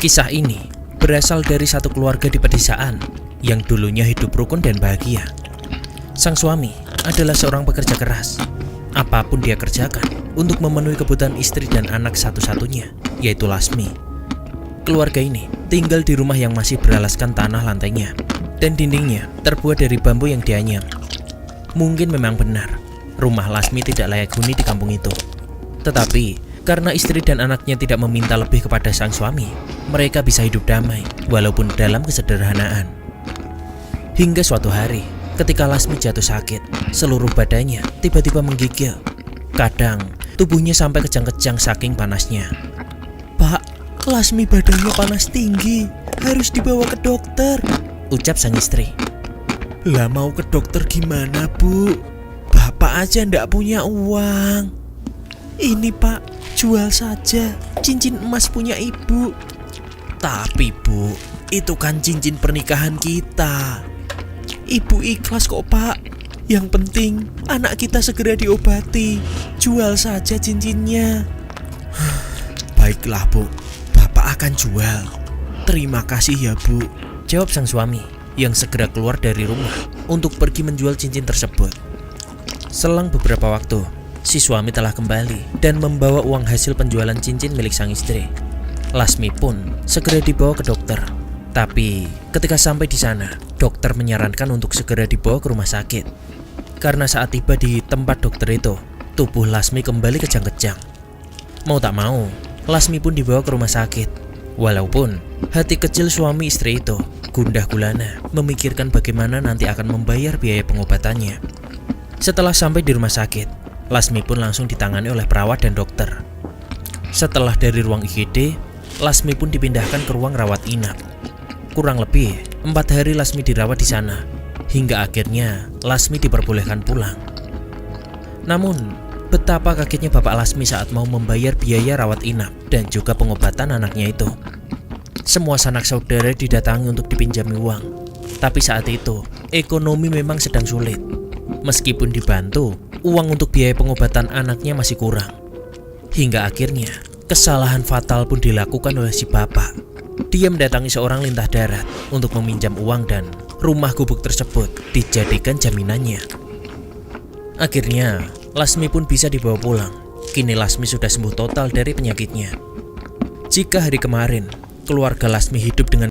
Kisah ini berasal dari satu keluarga di pedesaan yang dulunya hidup rukun dan bahagia. Sang suami adalah seorang pekerja keras. Apapun dia kerjakan untuk memenuhi kebutuhan istri dan anak satu-satunya, yaitu Lasmi. Keluarga ini tinggal di rumah yang masih beralaskan tanah lantainya dan dindingnya terbuat dari bambu yang dianyam. Mungkin memang benar, rumah Lasmi tidak layak huni di kampung itu. Tetapi, karena istri dan anaknya tidak meminta lebih kepada sang suami, mereka bisa hidup damai walaupun dalam kesederhanaan. Hingga suatu hari, ketika Lasmi jatuh sakit, seluruh badannya tiba-tiba menggigil. Kadang, tubuhnya sampai kejang-kejang saking panasnya. "Pak, Lasmi badannya panas tinggi, harus dibawa ke dokter," ucap sang istri. "Lah mau ke dokter gimana, Bu? Bapak aja ndak punya uang." "Ini Pak, jual saja cincin emas punya ibu." "Tapi Bu, itu kan cincin pernikahan kita." "Ibu ikhlas kok Pak, yang penting anak kita segera diobati. Jual saja cincinnya." "Baiklah Bu, Bapak akan jual. Terima kasih ya Bu," jawab sang suami yang segera keluar dari rumah untuk pergi menjual cincin tersebut. Selang beberapa waktu, si suami telah kembali dan membawa uang hasil penjualan cincin milik sang istri. Lasmi pun segera dibawa ke dokter. Tapi ketika sampai di sana, dokter menyarankan untuk segera dibawa ke rumah sakit. Karena saat tiba di tempat dokter itu, tubuh Lasmi kembali kejang-kejang. Mau tak mau, Lasmi pun dibawa ke rumah sakit. Walaupun hati kecil suami istri itu gundah gulana memikirkan bagaimana nanti akan membayar biaya pengobatannya. Setelah sampai di rumah sakit, Lasmi pun langsung ditangani oleh perawat dan dokter. Setelah dari ruang IGD, Lasmi pun dipindahkan ke ruang rawat inap. Kurang lebih 4 hari Lasmi dirawat di sana, hingga akhirnya Lasmi diperbolehkan pulang. Namun, betapa kagetnya Bapak Lasmi saat mau membayar biaya rawat inap dan juga pengobatan anaknya itu. Semua sanak saudara didatangi untuk dipinjami uang. Tapi saat itu, ekonomi memang sedang sulit. Meskipun dibantu, uang untuk biaya pengobatan anaknya masih kurang. Hingga akhirnya, kesalahan fatal pun dilakukan oleh si bapak. Dia mendatangi seorang lintah darat untuk meminjam uang dan rumah gubuk tersebut dijadikan jaminannya. Akhirnya, Lasmi pun bisa dibawa pulang. Kini Lasmi sudah sembuh total dari penyakitnya. Jika hari kemarin, keluarga Lasmi hidup dengan